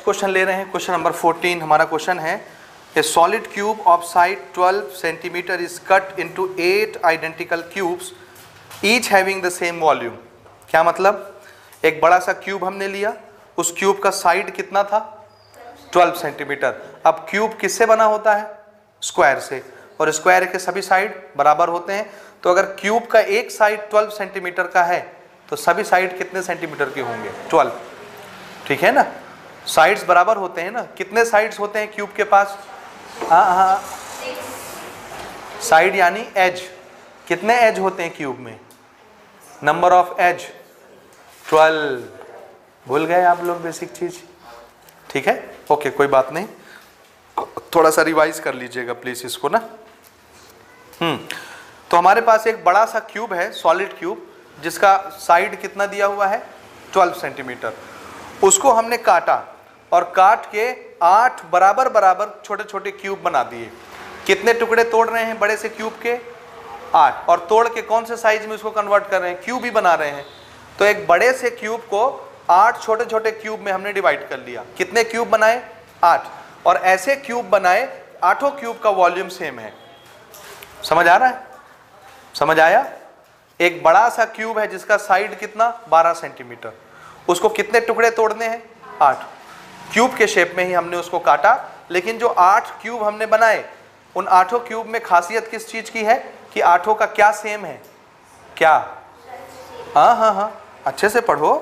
Question ले रहे हैं, क्वेश्चन नंबर 14 हमारा क्वेश्चन है, ए solid cube of side 12 centimetre is cut into 8 identical cubes each having the same volume. क्या मतलब, एक बड़ा सा क्यूब हमने लिया, उस क्यूब का साइड कितना था 12 सेंटीमीटर। अब क्यूब किससे बना होता है, स्क्वायर से, और स्क्वायर के सभी साइड बराबर होते हैं। तो अगर क्यूब का एक साइड 12 सेंटीमीटर का है तो सभी साइड कितने सेंटीमीटर के होंगे, 12। ठीक है ना, साइड्स बराबर होते हैं ना। कितने साइड्स होते हैं क्यूब के पास, हाँ, साइड यानी एज। कितने एज होते हैं क्यूब में, नंबर ऑफ एज 12। भूल गए आप लोग बेसिक चीज, ठीक है, ओके, कोई बात नहीं, थोड़ा सा रिवाइज कर लीजिएगा प्लीज इसको ना। तो हमारे पास एक बड़ा सा क्यूब है, सॉलिड क्यूब, जिसका साइड कितना दिया हुआ है 12 सेंटीमीटर। उसको हमने काटा और काट के 8 बराबर बराबर छोटे छोटे क्यूब बना दिए। कितने टुकड़े तोड़ रहे हैं बड़े से क्यूब के, 8, और तोड़ के कौन से साइज में उसको कन्वर्ट कर रहे हैं, क्यूब ही बना रहे हैं। तो एक बड़े से क्यूब को 8 छोटे छोटे क्यूब में हमने डिवाइड कर लिया। कितने क्यूब बनाए, 8, और ऐसे क्यूब बनाए, 8 क्यूब का वॉल्यूम सेम है। समझ आ रहा है, समझ आया। एक बड़ा सा क्यूब है जिसका साइड कितना 12 सेंटीमीटर, उसको कितने टुकड़े तोड़ने हैं, 8। क्यूब के शेप में ही हमने उसको काटा, लेकिन जो 8 क्यूब हमने बनाए, उन 8 क्यूब में खासियत किस चीज की है कि 8 का क्या सेम है, क्या, हाँ, अच्छे से पढ़ो,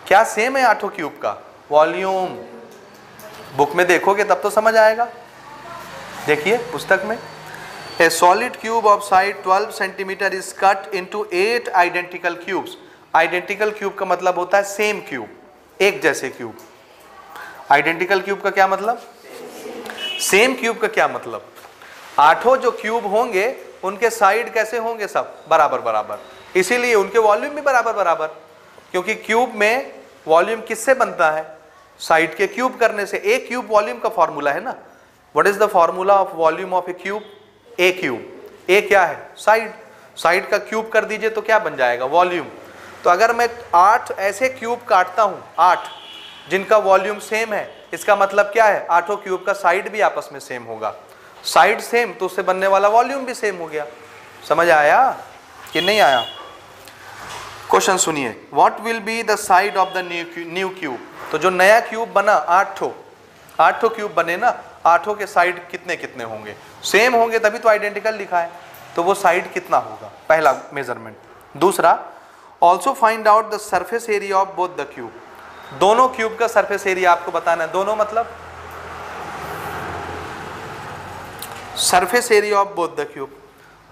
क्या सेम है 8 क्यूब का वॉल्यूम। बुक में देखोगे तब तो समझ आएगा। देखिए पुस्तक में, ए solid cube of side 12 centimetre is cut into 8 identical cubes. Identical cube का मतलब होता है सेम क्यूब, एक जैसे क्यूब। आइडेंटिकल क्यूब का क्या मतलब, सेम क्यूब का क्या मतलब, 8 जो क्यूब होंगे उनके साइड कैसे होंगे, सब बराबर बराबर, इसीलिए उनके वॉल्यूम भी बराबर बराबर। क्योंकि क्यूब में वॉल्यूम किससे बनता है, साइड के क्यूब करने से। एक क्यूब वॉल्यूम का फॉर्मूला है ना। What is the formula of volume of a cube, a cube. A क्या है, साइड, साइड का क्यूब कर दीजिए तो क्या बन जाएगा, वॉल्यूम। तो अगर मैं 8 ऐसे क्यूब काटता हूं, 8 जिनका वॉल्यूम सेम है, इसका मतलब क्या है, 8 क्यूब का साइड भी आपस में सेम होगा। साइड सेम तो उससे बनने वाला वॉल्यूम भी सेम हो गया। समझ आया कि नहीं आया। क्वेश्चन सुनिए, what will be the side of the new cube. तो जो नया क्यूब बना, 8 क्यूब बने ना, 8 के साइड कितने कितने होंगे, सेम होंगे, तभी तो आइडेंटिकल लिखा है। तो वो साइड कितना होगा, पहला मेजरमेंट। दूसरा, also find out the surface area of both the cube. दोनों क्यूब का सरफेस एरिया आपको बताना है। दोनों मतलब surface area of both the cube.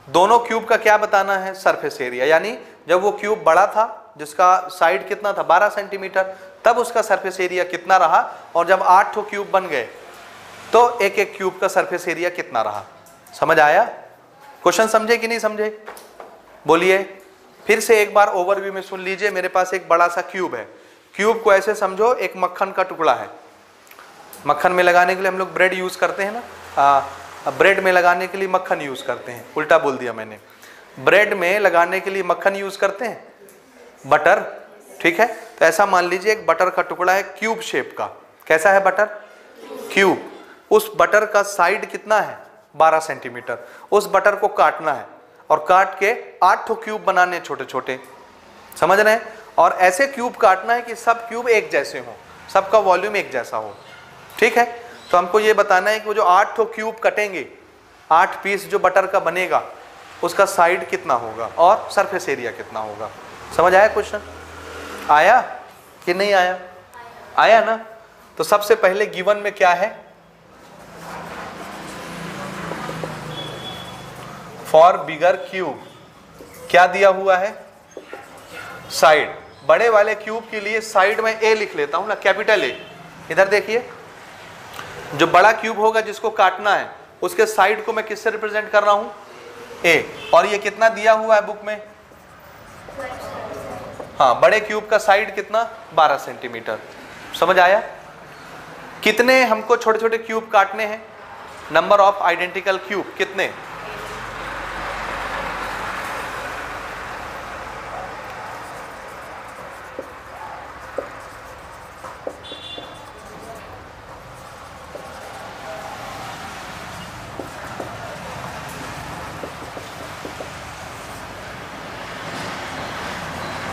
दोनों क्यूब का क्या बताना है, सरफेस एरिया। यानी जब वो क्यूब बड़ा था, जिसका साइड कितना था 12 सेंटीमीटर, तब उसका सरफेस एरिया कितना रहा, और जब 8 क्यूब बन गए तो एक एक क्यूब का सरफेस एरिया कितना रहा। समझ आया, क्वेश्चन समझे कि नहीं समझे, बोलिए। फिर से एक बार ओवरव्यू में सुन लीजिए। मेरे पास एक बड़ा सा क्यूब है, क्यूब को ऐसे समझो एक मक्खन का टुकड़ा है। मक्खन में लगाने के लिए हम लोग ब्रेड यूज करते हैं ना, ब्रेड में लगाने के लिए मक्खन यूज करते हैं, उल्टा बोल दिया मैंने। ब्रेड में लगाने के लिए मक्खन यूज करते हैं, बटर, ठीक है। तो ऐसा मान लीजिए एक बटर का टुकड़ा है क्यूब शेप का। कैसा है बटर, क्यूब। उस बटर का साइड कितना है 12 सेंटीमीटर। उस बटर को काटना है और काट के 8 क्यूब बनाने छोटे छोटे, समझ रहे हैं। और ऐसे क्यूब काटना है कि सब क्यूब एक जैसे हों, सबका वॉल्यूम एक जैसा हो, ठीक है। तो हमको ये बताना है कि वो जो 8 क्यूब कटेंगे, 8 पीस जो बटर का बनेगा, उसका साइड कितना होगा और सरफेस एरिया कितना होगा। समझ आया क्वेश्चन, आया कि नहीं आया, आया ना। तो सबसे पहले गिवन में क्या है, फॉर बिगर क्यूब क्या दिया हुआ है, साइड। बड़े वाले क्यूब के लिए साइड में ए लिख लेता हूं ना, कैपिटल ए। इधर देखिए, जो बड़ा क्यूब होगा जिसको काटना है, उसके साइड को मैं किससे रिप्रेजेंट कर रहा हूं, ए। और ये कितना दिया हुआ है बुक में, हाँ, बड़े क्यूब का साइड कितना 12 सेंटीमीटर। समझ आया। कितने हमको छोटे छोटे क्यूब काटने हैं, नंबर ऑफ आइडेंटिकल क्यूब कितने,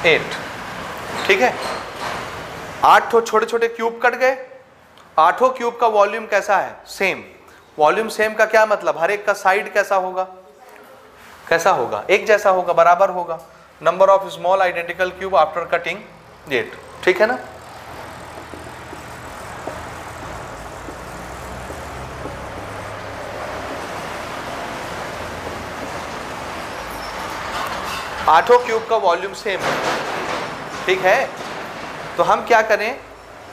8, ठीक है। 8 तो छोटे छोटे क्यूब कट गए, 8 क्यूब का वॉल्यूम कैसा है, सेम। वॉल्यूम सेम का क्या मतलब, हर एक का साइड कैसा होगा, कैसा होगा, एक जैसा होगा, बराबर होगा। Number of small identical cube after cutting 8, ठीक है ना। आठों क्यूब का वॉल्यूम सेम है, ठीक है। तो हम क्या करें,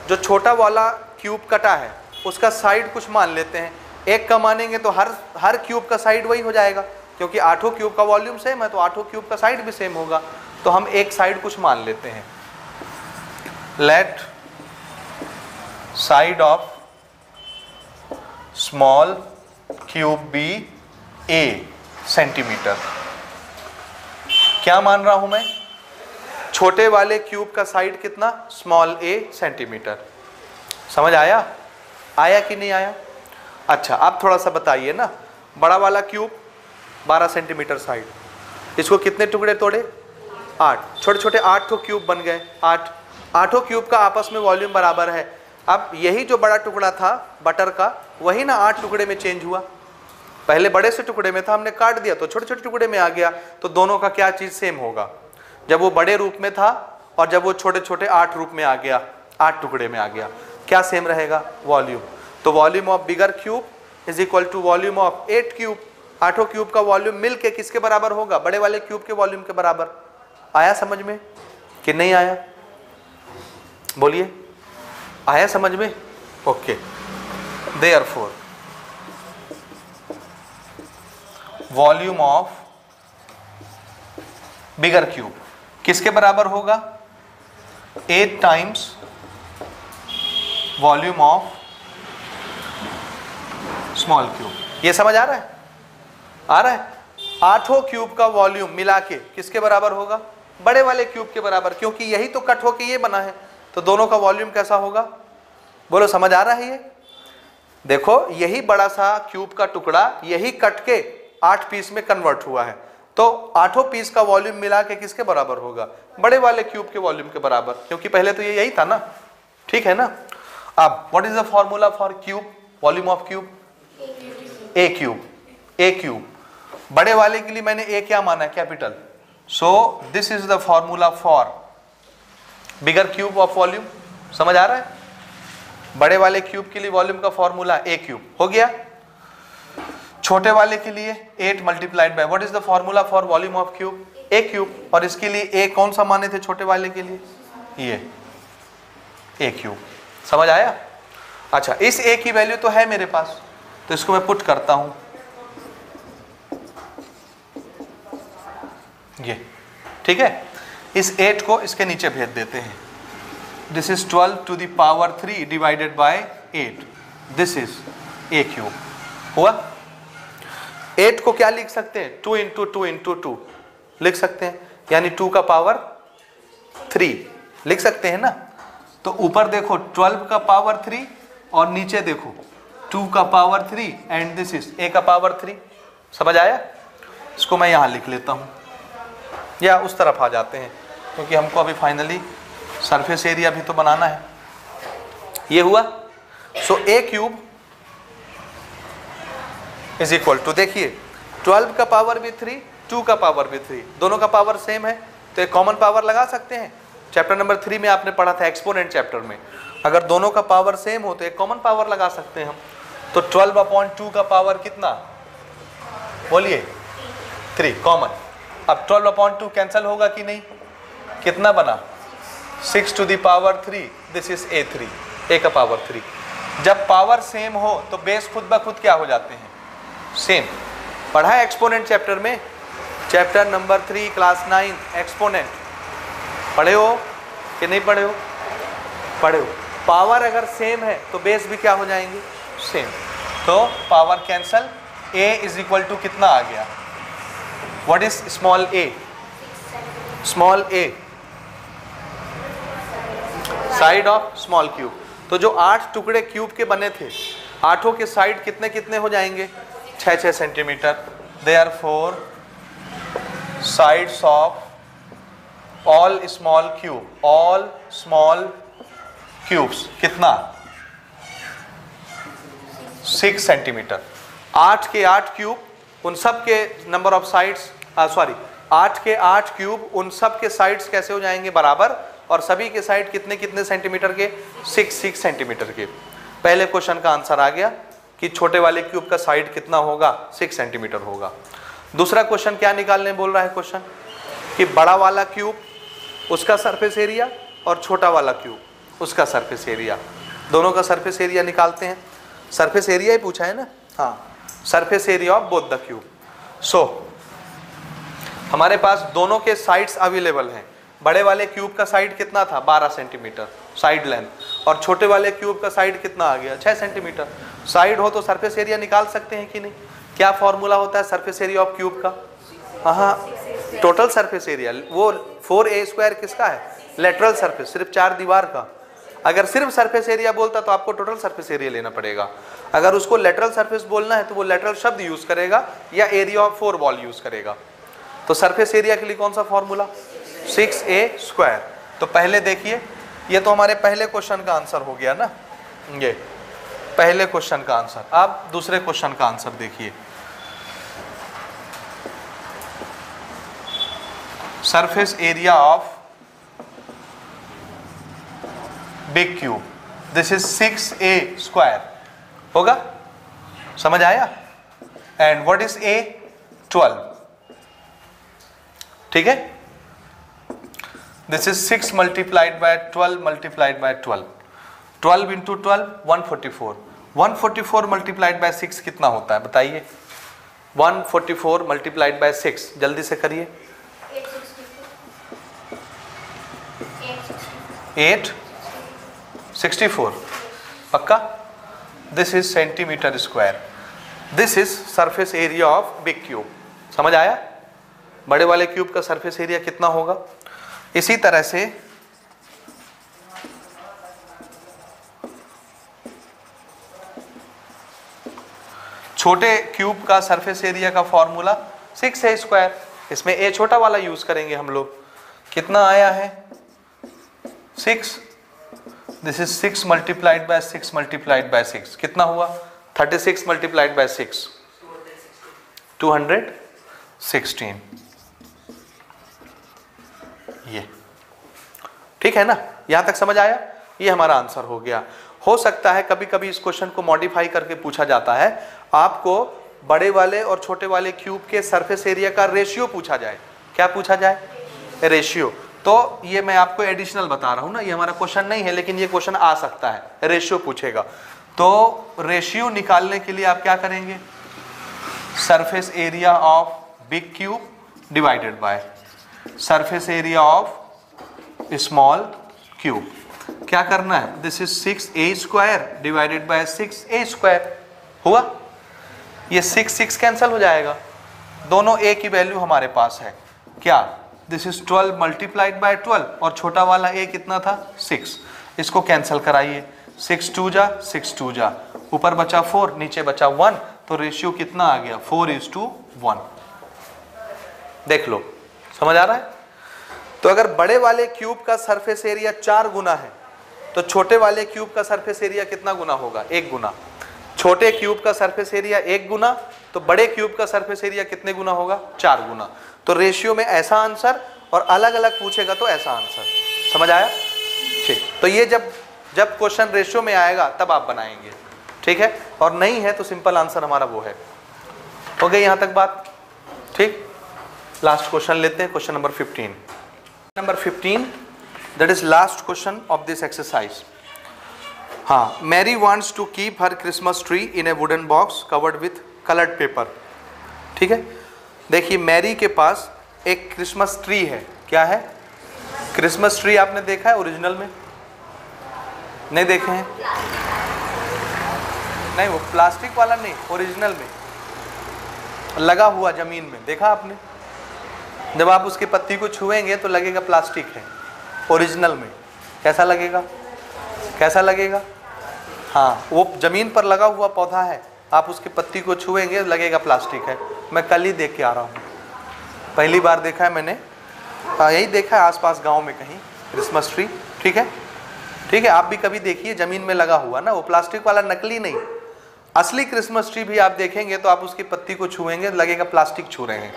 जो छोटा वाला क्यूब कटा है उसका साइड कुछ मान लेते हैं। एक का मानेंगे तो हर क्यूब का साइड वही हो जाएगा, क्योंकि आठों क्यूब का वॉल्यूम सेम है तो आठों क्यूब का साइड भी सेम होगा। तो हम एक साइड कुछ मान लेते हैं। Let side of small cube be a centimetre. क्या मान रहा हूं मैं, छोटे वाले क्यूब का साइड कितना, स्मॉल ए सेंटीमीटर। समझ आया, आया कि नहीं आया। अच्छा अब थोड़ा सा बताइए ना, बड़ा वाला क्यूब 12 सेंटीमीटर साइड, इसको कितने टुकड़े तोड़े, 8, छोटे छोटे 8 क्यूब बन गए। 8 क्यूब का आपस में वॉल्यूम बराबर है। अब यही जो बड़ा टुकड़ा था बटर का, वही ना 8 टुकड़े में चेंज हुआ। पहले बड़े से टुकड़े में था, हमने काट दिया तो छोटे छोटे टुकड़े में आ गया। तो दोनों का क्या चीज सेम होगा, जब वो बड़े रूप में था और जब वो छोटे छोटे 8 रूप में आ गया, 8 टुकड़े में आ गया, क्या सेम रहेगा, वॉल्यूम। तो volume of bigger cube is equal to volume of 8 cube. 8 cube का वॉल्यूम मिल के किसके बराबर होगा, बड़े वाले क्यूब के वॉल्यूम के बराबर। आया समझ में कि नहीं आया, बोलिए, आया समझ में। Okay, therefore volume of bigger cube किसके बराबर होगा, 8 times volume of small cube. ये समझ आ रहा है, आ रहा है। 8 क्यूब का वॉल्यूम मिला के किसके बराबर होगा, बड़े वाले क्यूब के बराबर, क्योंकि यही तो कट होके ये बना है। तो दोनों का वॉल्यूम कैसा होगा, बोलो, समझ आ रहा है। ये देखो, यही बड़ा सा क्यूब का टुकड़ा यही कट के 8 पीस में कन्वर्ट हुआ है। तो 8 पीस का वॉल्यूम मिला के किसके बराबर होगा, बड़े वाले क्यूब के वॉल्यूम के बराबर, क्योंकि पहले तो ये यही था ना, ठीक है ना। अब what is the formula for cube, volume of cube, a cube. A cube बड़े वाले के लिए मैंने ए क्या माना है, capital. So this is the formula for bigger cube of volume. समझ आ रहा है, बड़े वाले क्यूब के लिए वॉल्यूम का फॉर्मूला ए क्यूब हो गया, छोटे वाले के लिए 8 multiplied by what is the formula for volume of cube, a cube. और इसके लिए ए कौन सा माने थे छोटे वाले के लिए, ये ए क्यूब। समझ आया। अच्छा, इस ए की वैल्यू तो है मेरे पास, तो इसको मैं पुट करता हूं, ये ठीक है। इस 8 को इसके नीचे भेज देते हैं। This is 12 to the power 3 divided by 8, this is a cube हुआ। 8 को क्या लिख सकते हैं, 2 इंटू 2 इंटू 2 लिख सकते हैं, यानी 2 का पावर 3 लिख सकते हैं ना। तो ऊपर देखो 12 का पावर 3 और नीचे देखो 2 का power 3 and this is a का पावर 3। समझ आया। इसको मैं यहाँ लिख लेता हूँ, या उस तरफ आ जाते हैं, क्योंकि हमको अभी फाइनली सरफेस एरिया भी तो बनाना है। ये हुआ। So a cube is equal to, देखिए 12 का पावर भी 3, 2 का पावर भी 3, दोनों का पावर सेम है, तो एक कॉमन पावर लगा सकते हैं। चैप्टर नंबर 3 में आपने पढ़ा था एक्सपोनेंट चैप्टर में, अगर दोनों का पावर सेम हो तो एक कॉमन पावर लगा सकते हैं हम। तो 12/2 का पावर कितना, बोलिए 3 कॉमन। अब 12/2 कैंसिल होगा कि नहीं, कितना बना 6 to the power 3, this is a3, a का पावर 3। जब पावर सेम हो तो बेस खुद ब खुद क्या हो जाते हैं, सेम। पढ़ा है एक्सपोनेंट चैप्टर में, चैप्टर नंबर 3 क्लास 9 एक्सपोनेंट पढ़े हो कि नहीं पढ़े हो, पढ़े हो। पावर अगर सेम है तो बेस भी क्या हो जाएंगे, सेम। तो power cancel, a is equal to कितना आ गया, what is small a, small a side of small cube. तो जो 8 टुकड़े क्यूब के बने थे, 8 के साइड कितने कितने हो जाएंगे, 6-6 centimetre. Therefore sides of all small cube, all small cubes कितना 6 सेंटीमीटर। 8 के 8 क्यूब उन सब के नंबर ऑफ साइड्स, सॉरी 8 के 8 क्यूब उन सब के साइड्स कैसे हो जाएंगे बराबर, और सभी के साइड कितने कितने सेंटीमीटर के 6 सेंटीमीटर के। पहले क्वेश्चन का आंसर आ गया कि छोटे वाले क्यूब का साइड कितना होगा 6 सेंटीमीटर होगा। दूसरा क्वेश्चन क्या निकालने बोल रहा है क्वेश्चन कि बड़ा वाला क्यूब उसका सरफेस एरिया और छोटा वाला क्यूब उसका सरफेस एरिया, दोनों का सरफेस एरिया निकालते हैं। सरफेस एरिया ही पूछा है ना, हाँ, surface area of both the cube. So हमारे पास दोनों के साइड्स अवेलेबल हैं। बड़े वाले क्यूब का साइड कितना था 12 सेंटीमीटर साइड लेंथ, और छोटे वाले क्यूब का साइड कितना आ गया 6 सेंटीमीटर। साइड हो तो सरफेस एरिया निकाल सकते हैं कि नहीं। क्या फॉर्मूला होता है सरफेस एरिया ऑफ क्यूब का, हाँ टोटल सरफेस एरिया, वो 4a² किसका है लेटरल सरफेस, सिर्फ 4 दीवार का। अगर सिर्फ सरफेस एरिया बोलता तो आपको टोटल सरफेस एरिया लेना पड़ेगा। अगर उसको लेटरल सरफेस बोलना है तो वो लेटरल शब्द यूज करेगा या एरिया ऑफ 4 वॉल यूज करेगा। तो सरफेस एरिया के लिए कौन सा फॉर्मूला 6a²। तो पहले देखिए, ये तो हमारे पहले क्वेश्चन का आंसर हो गया ना, ये पहले क्वेश्चन का आंसर। अब दूसरे क्वेश्चन का आंसर देखिए, surface area of big cube, this is 6a² होगा, समझ आया। एंड व्हाट इज a 12, ठीक है। This is 6 multiplied by 12 multiplied by 12, 12 into 12 144, 144 multiplied by 6 कितना होता है बताइए। 144 मल्टीप्लाइड बाय 6, जल्दी से करिए। 864 पक्का। This is centimetre square, this is surface area of big cube. समझ आया, बड़े वाले क्यूब का सरफेस एरिया कितना होगा। इसी तरह से छोटे क्यूब का सरफेस एरिया का फॉर्मूला 6a²। इसमें a छोटा वाला यूज करेंगे हम लोग। कितना आया है 6, this is 6 multiplied by 6 multiplied by 6 कितना हुआ 36 मल्टीप्लाइड बाय 6 216। ये ठीक है ना, यहां तक समझ आया। ये हमारा आंसर हो गया। हो सकता है कभी कभी इस क्वेश्चन को मॉडिफाई करके पूछा जाता है, आपको बड़े वाले और छोटे वाले क्यूब के सरफेस एरिया का रेशियो पूछा जाए। क्या पूछा जाए, रेशियो। तो ये मैं आपको एडिशनल बता रहा हूं ना, ये हमारा क्वेश्चन नहीं है, लेकिन ये क्वेश्चन आ सकता है, रेशियो पूछेगा। तो रेशियो निकालने के लिए आप क्या करेंगे, surface area of big cube divided by surface area of small cube. क्या करना है, this is 6a² divided by 6a²। हुआ, ये 6 कैंसिल हो जाएगा, दोनों a की वैल्यू हमारे पास है। क्या, दिस इज 12 मल्टीप्लाइड बाय 12, और छोटा वाला a कितना था 6। इसको कैंसिल कराइए, 6 2 जा 6 2 जा, ऊपर बचा 4 नीचे बचा 1, तो रेशियो कितना आ गया 4:1। देख लो, समझ आ रहा है। तो अगर बड़े वाले क्यूब का सरफेस एरिया 4 गुना है तो छोटे वाले क्यूब का सरफेस एरिया कितना गुना होगा, 1 गुना। छोटे क्यूब का सरफेस एरिया 1 गुना, तो बड़े क्यूब का सरफेस एरिया कितने गुना होगा, 4 गुना। तो रेशियो में ऐसा आंसर, और अलग अलग पूछेगा तो ऐसा आंसर। समझ आया, ठीक। तो ये जब क्वेश्चन रेशियो में आएगा तब आप बनाएंगे, ठीक है। और नहीं है तो सिंपल आंसर हमारा वो है। हो गई यहां तक बात, ठीक। लास्ट क्वेश्चन लेते हैं, question number 15। Number 15, that is last question of this exercise. हाँ, Mary wants to keep her Christmas tree in a wooden box covered with coloured paper. ठीक है, देखिए मैरी के पास एक क्रिसमस ट्री है। क्या है, क्रिसमस ट्री आपने देखा है ओरिजिनल में, नहीं देखे हैं, नहीं वो प्लास्टिक वाला नहीं, ओरिजिनल में लगा हुआ जमीन में, देखा आपने। जब आप उसकी पत्ती को छुएंगे तो लगेगा प्लास्टिक है, ओरिजिनल में। कैसा लगेगा, कैसा लगेगा, हाँ वो जमीन पर लगा हुआ पौधा है, आप उसकी पत्ती को छुएंगे लगेगा प्लास्टिक है। मैं कल ही देख के आ रहा हूँ, पहली बार देखा है मैंने, यही देखा है आसपास गांव में कहीं क्रिसमस ट्री। ठीक है, ठीक है, आप भी कभी देखिए जमीन में लगा हुआ ना, वो प्लास्टिक वाला, नकली नहीं। असली क्रिसमस ट्री भी आप देखेंगे तो आप उसकी पत्ती को छुएंगे लगेगा प्लास्टिक छू रहे हैं।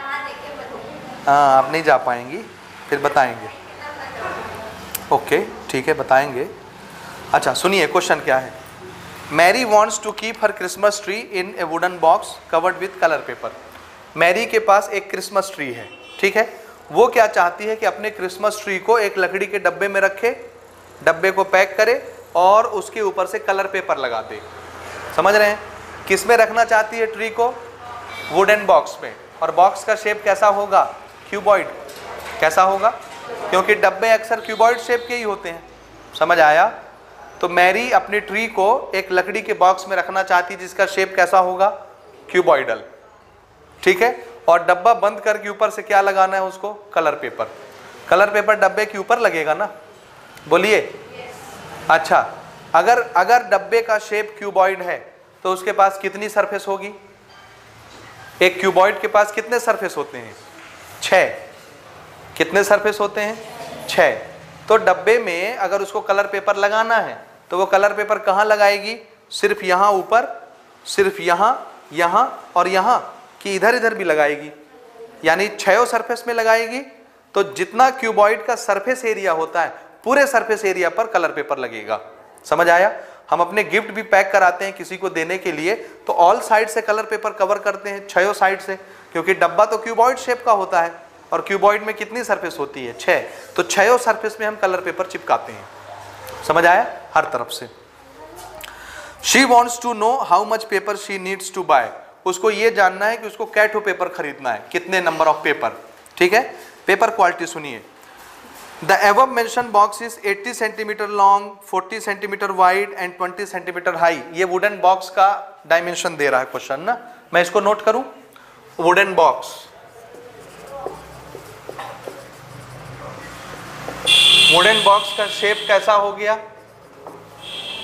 हाँ, आप नहीं जा पाएंगी, फिर बताएंगे। ओके, ठीक है, बताएंगे। अच्छा सुनिए, क्वेश्चन क्या है। Mary wants to keep her Christmas tree in a wooden box covered with colour paper. Mary के पास एक क्रिसमस ट्री है, ठीक है। वो क्या चाहती है कि अपने क्रिसमस ट्री को एक लकड़ी के डब्बे में रखे, डब्बे को पैक करे और उसके ऊपर से कलर पेपर लगा दे। समझ रहे हैं? किस में रखना चाहती है ट्री को? वुडन बॉक्स में। और बॉक्स का शेप कैसा होगा? क्यूबॉइड। कैसा होगा? क्योंकि डब्बे अक्सर क्यूबॉइड शेप के ही होते हैं। समझ आया? तो मैरी अपनी ट्री को एक लकड़ी के बॉक्स में रखना चाहती जिसका शेप कैसा होगा? क्यूबॉइडल। ठीक है, और डब्बा बंद करके ऊपर से क्या लगाना है उसको? Colour paper. कलर पेपर डब्बे के ऊपर लगेगा ना? बोलिए। अच्छा, अगर डब्बे का शेप क्यूबॉइड है तो उसके पास कितनी सरफेस होगी? एक क्यूबॉइड के पास कितने सरफेस होते हैं? 6। कितने सरफेस होते हैं? 6। तो डब्बे में अगर उसको कलर पेपर लगाना है तो वो कलर पेपर कहाँ लगाएगी? सिर्फ यहाँ ऊपर, सिर्फ यहाँ, यहाँ और यहाँ, कि इधर इधर भी लगाएगी? यानी 6 सरफेस में लगाएगी। तो जितना क्यूबॉइड का सरफेस एरिया होता है पूरे सरफेस एरिया पर कलर पेपर लगेगा। समझ आया? हम अपने गिफ्ट भी पैक कराते हैं किसी को देने के लिए तो ऑल साइड से कलर पेपर कवर करते हैं, 6 साइड से, क्योंकि डब्बा तो क्यूबॉइड शेप का होता है और क्यूबॉइड में कितनी सरफेस होती है? 6। तो 6 सरफेस में हम कलर पेपर चिपकाते हैं। समझ आया? हर तरफ से। She wants to know how much paper she needs to buy. उसको ये जानना है कि उसको क्या ठो पेपर खरीदना है, कितने नंबर ऑफ पेपर। ठीक है, पेपर क्वालिटी सुनिए। The above mentioned box is 80 centimetre long, 40 centimetre wide and 20 centimetre high. ये वुडन बॉक्स का डायमेंशन दे रहा है क्वेश्चन ना, मैं इसको नोट करूं। वुडन बॉक्स, वुडन बॉक्स का शेप कैसा हो गया?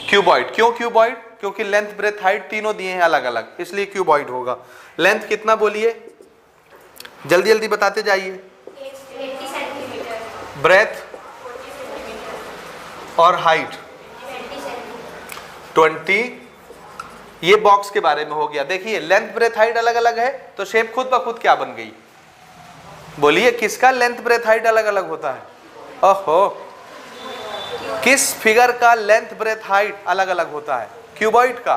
क्यूबॉइड। क्यों क्यूबॉइड? क्योंकि लेंथ, ब्रेथ, हाइट तीनों दिए हैं अलग अलग, इसलिए क्यूबॉइड होगा। लेंथ कितना बोलिए? जल्दी जल्दी बताते जाइए। ब्रेथ और हाइट 20। ये बॉक्स के बारे में हो गया। देखिए लेंथ, ब्रेथ, हाइट अलग अलग है तो शेप खुद ब खुद क्या बन गई? बोलिए, किसका लेंथ, ब्रेथ, हाइट अलग अलग होता है? ओहो, किस फिगर का लेंथ, ब्रेथ, हाइट अलग अलग होता है? क्यूबॉइड का।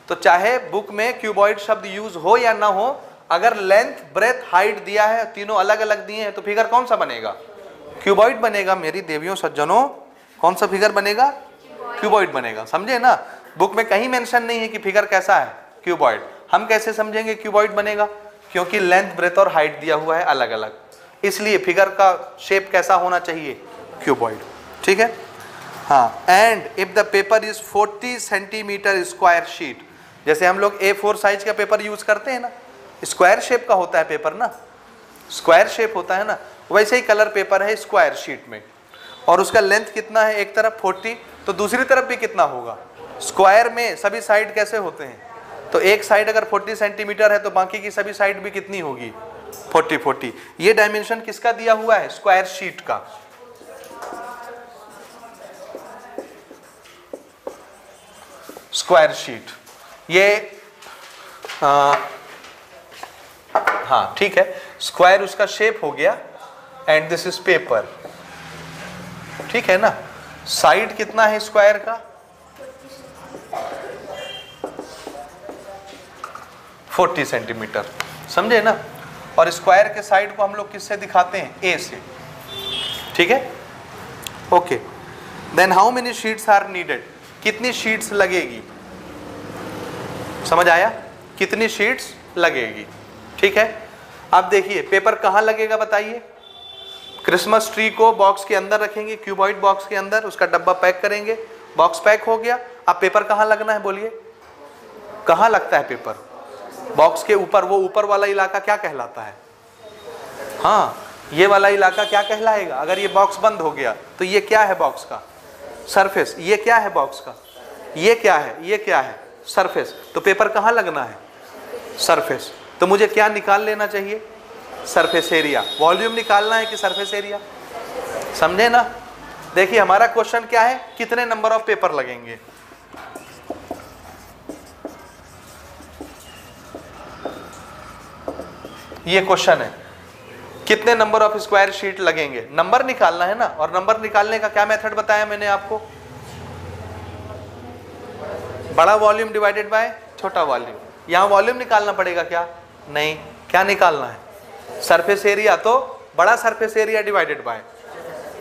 तो चाहे बुक में क्यूबॉइड शब्द यूज हो या ना हो, अगर लेंथ, ब्रेथ, हाइट दिया है, तीनों अलग अलग दिए हैं, तो फिगर कौन सा बनेगा? क्यूबॉइड बनेगा। मेरी देवियों सज्जनों, कौन सा फिगर बनेगा? क्यूबॉइड बनेगा। समझे ना? बुक में कहीं मेंशन नहीं है कि फिगर कैसा है? क्यूबॉइड। हम कैसे समझेंगे क्यूबॉइड बनेगा? क्योंकि लेंथ, ब्रेथ और हाइट दिया हुआ है अलग अलग, इसलिए फिगर का शेप कैसा होना चाहिए? क्यूबॉइड। ठीक है, हाँ। And if the paper is 40 centimetre square sheet, जैसे हम लोग A4 साइज का पेपर यूज करते हैं ना, स्क्वायर शेप का होता है पेपर ना, स्क्वायर शेप होता है ना, वैसे ही कलर पेपर है स्क्वायर शीट में। और उसका लेंथ कितना है? एक तरफ 40, तो दूसरी तरफ भी कितना होगा? स्क्वायर में सभी साइड कैसे होते हैं? तो एक साइड अगर 40 सेंटीमीटर है तो बाकी की सभी साइड भी कितनी होगी? 40। ये डायमेंशन किसका दिया हुआ है? स्क्वायर शीट का। स्क्वायर शीट ये हाँ ठीक है, स्क्वायर उसका शेप हो गया एंड दिस इज पेपर। ठीक है ना? साइड कितना है स्क्वायर का? 40 सेंटीमीटर। समझे ना? और स्क्वायर के साइड को हम लोग किससे दिखाते हैं? ए से। ठीक है, okay. Then how many sheets are needed? कितनी शीट्स लगेगी? समझ आया? कितनी शीट्स लगेगी? ठीक है, अब देखिए पेपर कहाँ लगेगा बताइए? क्रिसमस ट्री को बॉक्स के अंदर रखेंगे, क्यूबॉइड बॉक्स के अंदर, उसका डब्बा पैक करेंगे, बॉक्स पैक हो गया। अब पेपर कहाँ लगना है बोलिए? कहाँ लगता है पेपर? बॉक्स के ऊपर। वो ऊपर वाला इलाका क्या कहलाता है? हाँ, ये वाला इलाका क्या कहलाएगा? अगर ये बॉक्स बंद हो गया तो ये क्या है? बॉक्स का सरफेस। ये क्या है? बॉक्स का ये क्या है? ये क्या है? सरफेस। तो पेपर कहाँ लगना है? सरफेस। तो मुझे क्या निकाल लेना चाहिए? Surface area. वॉल्यूम निकालना है कि सरफेस एरिया? समझे ना? देखिए हमारा क्वेश्चन क्या है, कितने नंबर ऑफ पेपर लगेंगे। ये क्वेश्चन है, कितने नंबर ऑफ स्क्वायर शीट लगेंगे, नंबर निकालना है ना। और नंबर निकालने का क्या मेथड बताया मैंने आपको, बड़ा वॉल्यूम डिवाइडेड बाय छोटा वॉल्यूम। यहां वॉल्यूम निकालना पड़ेगा क्या? नहीं, क्या निकालना है, सरफेस एरिया। तो बड़ा surface area divided by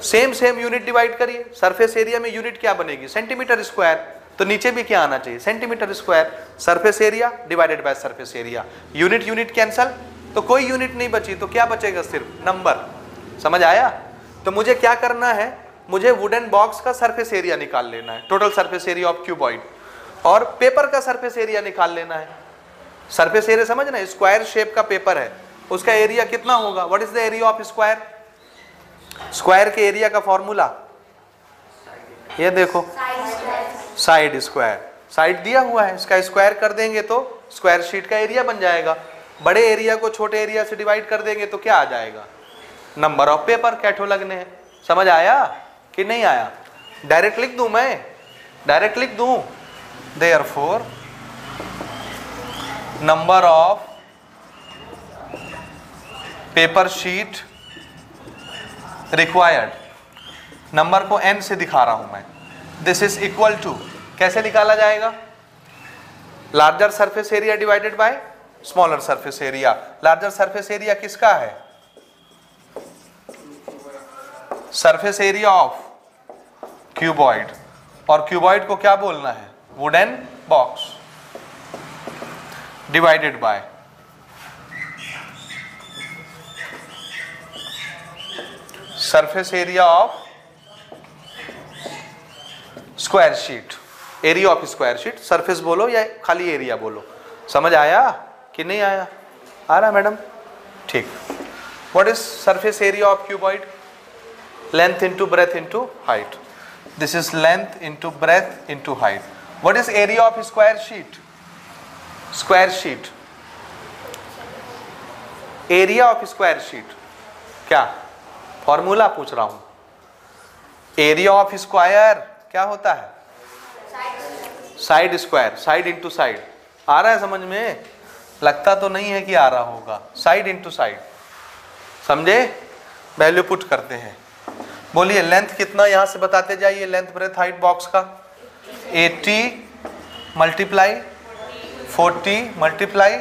same unit divide करिए। सरफेस एरिया में यूनिट क्या बनेगी, सेंटीमीटर स्क्वायर। तो नीचे भी क्या आना चाहिए, centimetre square. Surface area divided by surface area, unit unit cancel, तो कोई यूनिट नहीं बची, तो क्या बचेगा, सिर्फ नंबर। समझ आया? तो मुझे क्या करना है, मुझे वुडन बॉक्स का सरफेस एरिया निकाल लेना है, total surface area of cuboid, और पेपर का सरफेस एरिया निकाल लेना है। सरफेस एरिया समझना, स्क्वायर शेप का पेपर है, उसका एरिया कितना होगा, what is the area of square. Square के एरिया का फॉर्मूला ये देखो, साइड स्क्वायर। साइड दिया हुआ है, इसका स्क्वायर कर देंगे तो स्क्वायर शीट का एरिया बन जाएगा। बड़े एरिया को छोटे एरिया से डिवाइड कर देंगे तो क्या आ जाएगा, नंबर ऑफ पेपर कैठो लगने हैं। समझ आया कि नहीं आया? डायरेक्ट लिख दूं मैं, डायरेक्ट लिख दूं, therefore number of paper sheet required, number को n से दिखा रहा हूं मैं, दिस इज इक्वल टू, कैसे निकाला जाएगा, larger surface area divided by smaller surface area. Larger surface area किसका है, सरफेस एरिया ऑफ क्यूबॉइड, और क्यूबॉइड को क्या बोलना है, wooden box, divided by surface area of square sheet. Area of square sheet, surface बोलो या खाली एरिया बोलो। समझ आया कि नहीं आया? आ रहा मैडम? ठीक। What is surface area of cuboid, length into breadth into height. This is length into breadth into height. What is area of square sheet, square sheet, area of square sheet क्या, formula पूछ रहा हूं। Area of square क्या होता है, side square, side into side. आ रहा है समझ में? लगता तो नहीं है कि आ रहा होगा, साइड इंटू साइड। समझे? वैल्यू पुट करते हैं। बोलिए लेंथ कितना, यहां से बताते जाइए, लेंथ ब्रेथ हाइट बॉक्स का 80 multiply 40 multiply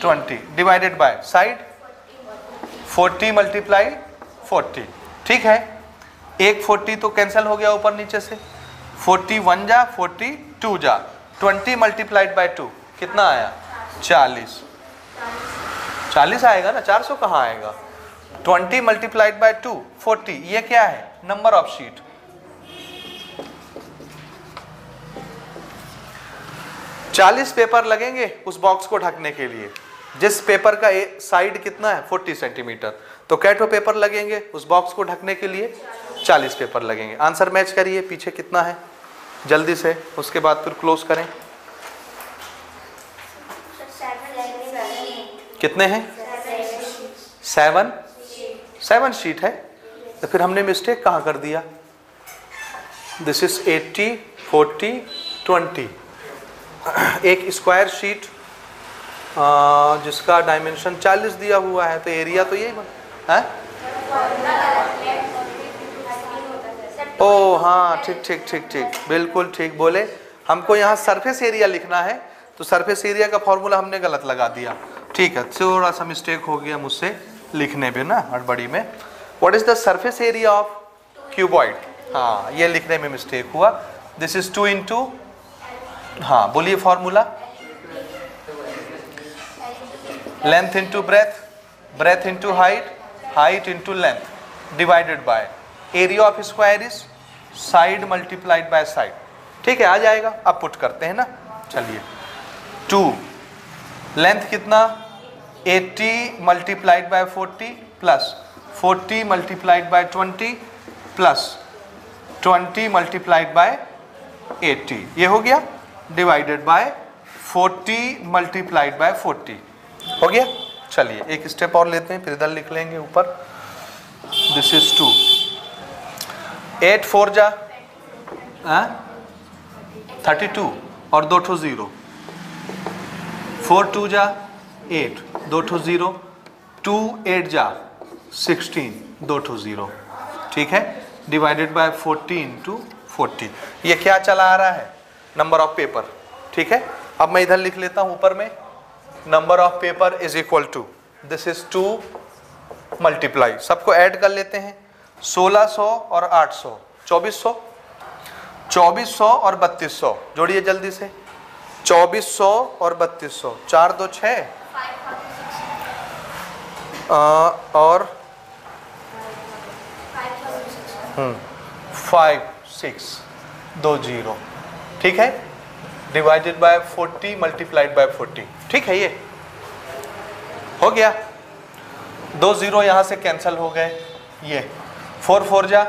20 divided by side 40 multiply 40। ठीक है, एक 40 तो कैंसिल हो गया ऊपर नीचे से, 41 जा 42 जा, 20 मल्टीप्लाइड बाय 2 कितना आया, 40। 40 आएगा ना, 400 कहाँ आएगा। 20 मल्टीप्लाइड बाय 2 40, ये क्या है, नंबर ऑफ शीट। चालीस पेपर लगेंगे उस बॉक्स को ढकने के लिए, जिस पेपर का साइड कितना है 40 सेंटीमीटर, तो कैटो पेपर लगेंगे उस बॉक्स को ढकने के लिए, 40 पेपर लगेंगे। आंसर मैच करिए, पीछे कितना है जल्दी से, उसके बाद फिर क्लोज करें। कितने हैं, 7 शीट है। तो फिर हमने मिस्टेक कहाँ कर दिया, दिस इज 80 40 20। एक स्क्वायर शीट जिसका डायमेंशन 40 दिया हुआ है, तो एरिया तो यही है। ओ हाँ, ठीक ठीक ठीक ठीक, बिल्कुल ठीक बोले। हमको यहाँ सरफेस एरिया लिखना है, तो सरफेस एरिया का फॉर्मूला हमने गलत लगा दिया। ठीक है, थोड़ा सा मिस्टेक हो गया मुझसे लिखने में ना, हड़बड़ी में। What is the surface area of cuboid, हाँ ये लिखने में मिस्टेक हुआ। दिस इज 2 इंटू, हाँ बोलिए formula, length into breath, breath into height, height into length divided by area of square is side multiplied by side. ठीक है, आ जाएगा। अब पुट करते हैं ना, चलिए। 2 लेंथ कितना, 80 multiplied by 40 plus 40 multiplied by 20 plus 20 multiplied by 80, ये हो गया, डिवाइडेड बाय 40 मल्टीप्लाइड बाय 40 हो गया। चलिए एक स्टेप और लेते हैं, फिर इधर लिख लेंगे ऊपर, दिस इज 2 8 4 जा 32 और 2 ठो 0, 4 2 जा 8, 2 ठो 0, 2 8 जा 16, 2 ठो 0, ठीक है, डिवाइडेड बाय 40 इंटू 40। ये क्या चला आ रहा है? नंबर ऑफ पेपर, ठीक है। अब मैं इधर लिख लेता हूं ऊपर में, number of paper is equal to, this is 2 multiply, सबको ऐड कर लेते हैं, 1600 और 800 2400, 2400 और 3200 जोड़िए जल्दी से, 2400 और 3200, 4 2 6 और 5 6 2 0, ठीक है, डिवाइडेड बाय 40 मल्टीप्लाइड बाय 40, ठीक है। ये हो गया, 2 0 यहां से कैंसिल हो गए, ये 4 4 जा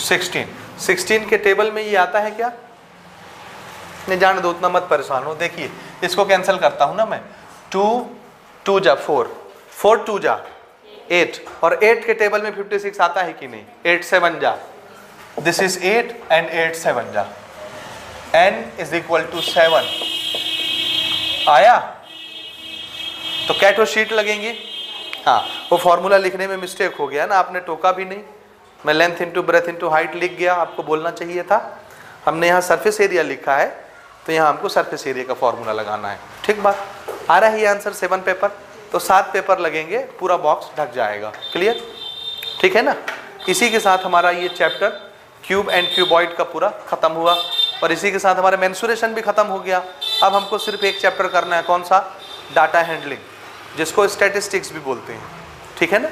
16, 16 के टेबल में ये आता है क्या? नहीं जान दो, उतना मत परेशान हो। देखिए इसको कैंसिल करता हूं ना मैं, 2 2 जा 4, 4 2 जा 8, और 8 के टेबल में 56 आता है कि नहीं? 8 7 जा, दिस इज 8 एंड 8 7 जा, n इज इक्वल टू 7 आया। तो कैटो शीट लगेंगे। हाँ, वो फॉर्मूला लिखने में मिस्टेक हो गया ना, आपने टोका भी नहीं, मैं length into breadth into height लिख गया, आपको बोलना चाहिए था। हमने यहाँ सरफेस एरिया लिखा है, तो यहाँ हमको सरफेस एरिया का फॉर्मूला लगाना है, ठीक बात। आ रहा है ये आंसर 7 पेपर, तो 7 पेपर लगेंगे, पूरा बॉक्स ढक जाएगा, क्लियर, ठीक है ना। इसी के साथ हमारा ये चैप्टर क्यूब एंड क्यूबॉइड का पूरा खत्म हुआ, और इसी के साथ हमारा मेंसुरेशन भी खत्म हो गया। अब हमको सिर्फ एक चैप्टर करना है, कौन सा? डाटा हैंडलिंग, जिसको स्टैटिस्टिक्स भी बोलते हैं, ठीक है ना।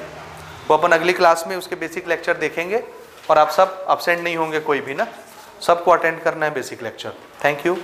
वो अपन अगली क्लास में उसके बेसिक लेक्चर देखेंगे, और आप सब अब्सेंट नहीं होंगे कोई भी ना, सबको अटेंड करना है बेसिक लेक्चर। Thank you.